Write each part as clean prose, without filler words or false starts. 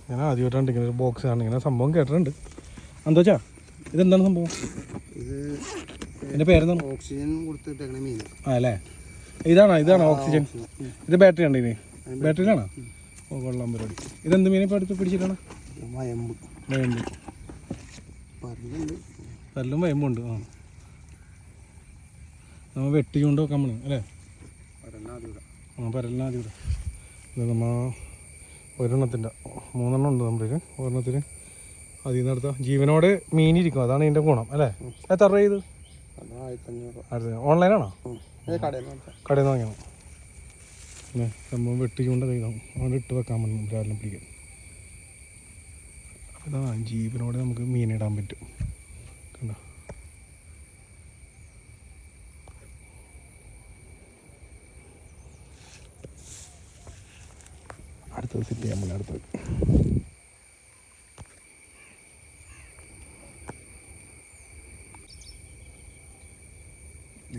ഞാൻ ആദ്യമായിട്ടാണ് ഇങ്ങനെ ഒരു ബോക്സ് ആണ് ഇങ്ങനെ സംഭവം കേട്ടിട്ടുണ്ട്. എന്താ വെച്ചാ ഇതെന്താണ് സംഭവം? ഇത് എൻ്റെ പേരെന്താണ്? ഓക്സിജൻ കൊടുത്തിട്ടേക്കണ മീൻ. ആ അല്ലേ, ഇതാണോ ഓക്സിജൻ? ഇത് ബാറ്ററി ഉണ്ട് ഇതിന്? ബാറ്ററിയിലാണോ? ഓ കൊള്ളാൻ പരിപാടി. ഇതെന്ത് മീനെ ഇപ്പോൾ അടുത്ത് പിടിച്ചിട്ടാണ്? വയമ്പ്. പല്ലും വയമ്പുണ്ട്. ആ നമ്മൾ വെട്ടി കൊണ്ട് വെക്കാൻ പറ്റും അല്ലേ? ആ പരലിനാദ്യം ഇവിടെ ഇത് നമ്മൾ ഒരെണ്ണത്തിൻ്റെ 3 എണ്ണം ഉണ്ട് നമ്മുടെ ഒരെണ്ണത്തിന്. അതിൽ നിന്ന് അടുത്ത ജീവനോട് മീനിരിക്കും, അതാണ് ഇതിൻ്റെ ഗുണം അല്ലേ? എത്ര രൂപ ഇത്? 1500. ഓൺലൈനാണോ? കടയിൽ നിന്ന് വാങ്ങിയാണ്. പിന്നെ സംഭവം വെട്ടിക്കൊണ്ട് കഴിയാം, അവിടെ ഇട്ട് വെക്കാൻ പറ്റും രാവിലെ പിടിക്കാൻ. അതാ ജീവനോടെ നമുക്ക് മീനിടാൻ പറ്റും. കണ്ടോ? അടുത്തത് സെറ്റ് ചെയ്യാൻ പോലെ അടുത്തത്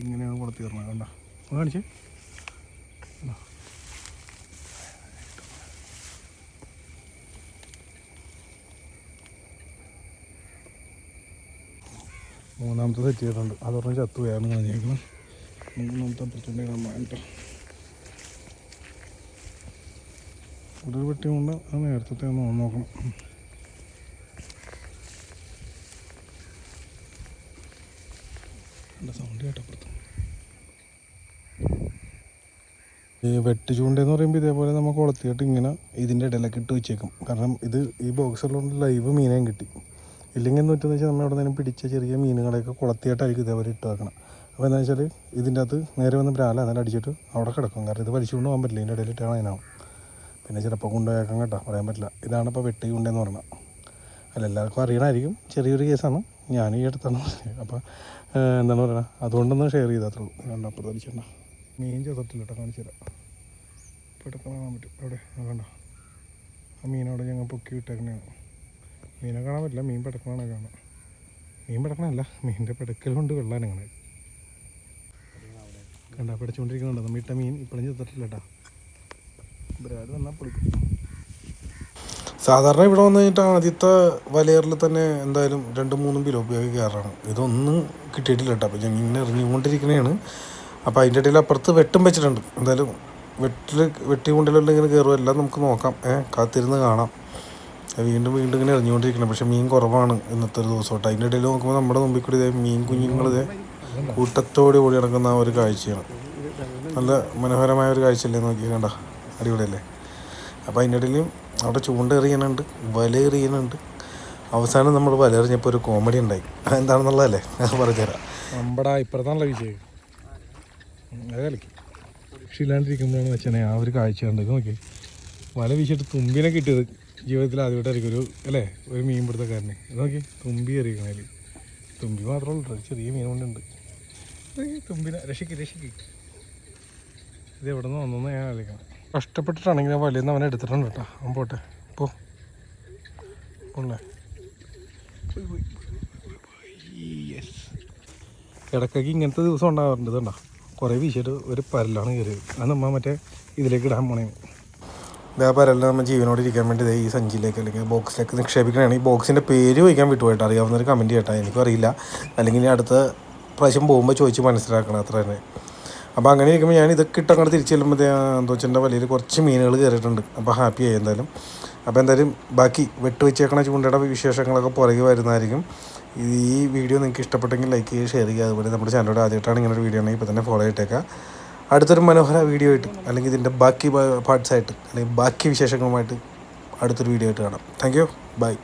ഇങ്ങനെയാണ് കൊടുത്തി തരണം. കണ്ട കാണിച്ചേ. മൂന്നാമത്തെ സെറ്റ് ചെയ്തിട്ടുണ്ട്. അതൊരെണ്ണം ചത്തു പോയാണ് കാണിച്ചേക്കണം. മൂന്നാമത്തെ അപ്പുറത്തുണ്ടെങ്കിൽ നമ്മൾ കേട്ടോ ഒരു വെട്ടി കൊണ്ട് അത് നേരത്തെ ഒന്ന് നോക്കണം. സൗണ്ട് കേട്ടപ്പുറത്ത് ഈ വെട്ട് ചൂണ്ടെന്ന് പറയുമ്പോൾ ഇതേപോലെ നമ്മൾ കൊളത്തിയിട്ട് ഇങ്ങനെ ഇതിൻ്റെ ഇടയിലൊക്കെ ഇട്ട് വെച്ചേക്കും. കാരണം ഇത് ഈ ബോക്സുള്ളതുകൊണ്ട് ലൈവ് മീനേയും കിട്ടി. ഇല്ലെങ്കിൽ എന്ന് പറ്റുമെന്ന് വെച്ചാൽ നമ്മൾ എവിടെ നിന്നും പിടിച്ച ചെറിയ മീനുകളെയൊക്കെ കുളത്തിയിട്ടായിരിക്കും ഇതേപോലെ ഇട്ട് വെക്കണം. അപ്പോൾ എന്താ വെച്ചാൽ ഇതിൻ്റെ അകത്ത് നേരെ വന്ന് ബ്രാല എന്നാലും അടിച്ചിട്ട് അവിടെ കിടക്കും. കാരണം ഇത് വലിച്ചുകൊണ്ട് പോകാൻ പറ്റില്ല, ഇതിൻ്റെ ഇടയിലിട്ടാണ് അതിനാവും. പിന്നെ ചിലപ്പോൾ കൊണ്ടുപോയേക്കാം കേട്ടോ, പറയാൻ പറ്റില്ല. ഇതാണ് ഇപ്പോൾ വെട്ടി ചൂണ്ടെന്ന് പറഞ്ഞാൽ. അല്ല എല്ലാവർക്കും അറിയണമായിരിക്കും, ചെറിയൊരു കേസാണ്. ഞാൻ ഈ അടുത്താണ് പറഞ്ഞത്. അപ്പോൾ എന്താണ് പറയുക, അതുകൊണ്ടൊന്ന് ഷെയർ ചെയ്താത്രേ. രണ്ടപ്പുറത്ത് അടിച്ചിട്ടുണ്ട മീൻ ചെറുത്തില്ല കേട്ടോ, കാണിച്ചു തരാം. പെട്ടെന്ന് കാണാൻ പറ്റും. എവിടെ കണ്ട ആ മീനവിടെ ഞങ്ങൾ പൊക്കി വിട്ടേക്കണതാണ്. മീനെ കാണാൻ പറ്റില്ല, മീൻ പെടക്കണാണ് കാണാം. മീൻ പെടക്കണമല്ല, മീനിൻ്റെ പെടക്കലുകൊണ്ട് വെള്ളം അങ്ങനെ കണ്ട പിടച്ചുകൊണ്ടിരിക്കുന്നുണ്ട്. നമ്മൾ ഇട്ട മീൻ ഇപ്പോഴും ചെറുത്തിട്ടില്ല കേട്ടോ. ബ്രാഡ് വന്നാൽ പൊളിക്കും. സാധാരണ ഇവിടെ വന്നു കഴിഞ്ഞിട്ട് ആദ്യത്തെ വലയറിൽ തന്നെ എന്തായാലും 2-3 കിലോ ഉപയോഗിക്കാറാണ്. ഇതൊന്നും കിട്ടിയിട്ടില്ല കേട്ടോ. അപ്പോൾ ഞാൻ ഇങ്ങനെ എറിഞ്ഞുകൊണ്ടിരിക്കണതാണ്. അപ്പോൾ അതിൻ്റെ ഇടയിൽ അപ്പുറത്ത് വെട്ടും വെച്ചിട്ടുണ്ട്. എന്തായാലും വെട്ടി കൊണ്ടിലെല്ലാം ഇങ്ങനെ കയറും. എല്ലാം നമുക്ക് നോക്കാം, കാത്തിരുന്ന് കാണാം. വീണ്ടും ഇങ്ങനെ എറിഞ്ഞുകൊണ്ടിരിക്കണം. പക്ഷേ മീൻ കുറവാണ് ഇന്നത്തെ ഒരു ദിവസമായിട്ട്. അതിൻ്റെ ഇടയിൽ നോക്കുമ്പോൾ നമ്മുടെ മുമ്പിൽ കൂടി ഇതേ മീൻ കുഞ്ഞുങ്ങളിതേ കൂട്ടത്തോടെ ഓടി നടക്കുന്ന ആ ഒരു കാഴ്ചയാണ്. നല്ല മനോഹരമായ ഒരു കാഴ്ചയല്ലേ, നോക്കി കണ്ട അടിപൊളിയല്ലേ. അപ്പോൾ അതിൻ്റെ ഇടയിൽ അവിടെ ചൂണ്ട എറിയാനുണ്ട്, വല എറിയാനുണ്ട്. അവസാനം നമ്മൾ വല എറിഞ്ഞപ്പോൾ ഒരു കോമഡി ഉണ്ടായി. അതെന്താണെന്നുള്ളതല്ലേ ഞാൻ പറഞ്ഞുതരാം. നമ്മുടെ ഇപ്പുറത്താണല്ലോ വിജയ് അത് കളിക്കും. പക്ഷെ ഇല്ലാണ്ടിരിക്കുമ്പോഴാണ് വെച്ചാൽ ആ ഒരു കാഴ്ച ഉണ്ട്. നോക്കി വല വീശിയിട്ട് തുമ്പിനെ കിട്ടിയത് ജീവിതത്തിൽ ആദ്യമായിട്ടായിരിക്കും ഒരു ഒരു മീൻ പിടുത്തക്കാരനെ. നോക്കി തുമ്പി എറിയിക്കണേൽ. തുമ്പി മാത്രമേ ഉള്ളൂ, ചെറിയ മീൻ കൊണ്ടുണ്ട്. തുമ്പിനെ രക്ഷിക്ക്. ഇത് എവിടെ നിന്ന് വന്നതെന്ന് ഞാൻ ആലോചിക്കണം. കഷ്ടപ്പെട്ടിട്ടാണെങ്കിൽ ഞാൻ വലയിൽ നിന്ന് അവനെ എടുത്തിട്ടുണ്ട് കേട്ടോ. അവൻ പോട്ടെ പോളേ. ഇടയ്ക്കൊക്കെ ഇങ്ങനത്തെ ദിവസം ഉണ്ടാകാറുണ്ട്. ഇതുണ്ടോ കുറേ വീശിയിട്ട് ഒരു പരലാണ് കയറിയത്. അത് നമ്മൾ മറ്റേ ഇതിലേക്ക് ഇടാൻ പോണേ. ഇതാ പരലിൽ നമ്മൾ ജീവനോട് ഇരിക്കാൻ വേണ്ടി ഈ സഞ്ചിയിലേക്ക് അല്ലെങ്കിൽ ബോക്സിലേക്ക് നിക്ഷേപിക്കണതാണ്. ഈ ബോക്സിൻ്റെ പേര് ചോദിക്കാൻ വിട്ടുപോയിട്ട് അറിയാവുന്നൊരു കമൻറ്റ് കേട്ടോ. എനിക്കും അറിയില്ല, അല്ലെങ്കിൽ ഇനി അടുത്ത പ്രാവശ്യം പോകുമ്പോൾ ചോദിച്ച് മനസ്സിലാക്കണം, അത്ര തന്നെ. അപ്പോൾ അങ്ങനെ ഇരിക്കുമ്പോൾ ഞാൻ ഇതൊക്കെ ഇട്ട് അങ്ങോട്ട് തിരിച്ച് ചെല്ലുമ്പോൾ എന്തോച്ചൻ്റെ വലയിൽ കുറച്ച് മീനുകൾ കയറിയിട്ടുണ്ട്. അപ്പോൾ ഹാപ്പിയായി എന്തായാലും. അപ്പോൾ എന്തായാലും ബാക്കി വെച്ചേക്കണ ചൂണ്ടയുടെ വിശേഷങ്ങളൊക്കെ പുറകെ വരുന്നതായിരിക്കും. ഈ വീഡിയോ നിങ്ങൾക്ക് ഇഷ്ടപ്പെട്ടെങ്കിൽ ലൈക്ക് ചെയ്യുക, ഷെയർ ചെയ്യുക. അതുപോലെ നമ്മുടെ ചാനലോട് ആദ്യമായിട്ടാണ് ഇങ്ങനെ ഒരു വീഡിയോ ആണെങ്കിൽ ഇപ്പോൾ തന്നെ ഫോളോ ചെയ്തേക്കുക. അടുത്തൊരു മനോഹര വീഡിയോ ആയിട്ട് അല്ലെങ്കിൽ ഇതിൻ്റെ ബാക്കി പാർട്സായിട്ട് അല്ലെങ്കിൽ ബാക്കി വിശേഷങ്ങളുമായിട്ട് അടുത്തൊരു വീഡിയോ ആയിട്ട് കാണാം. Thank you, by.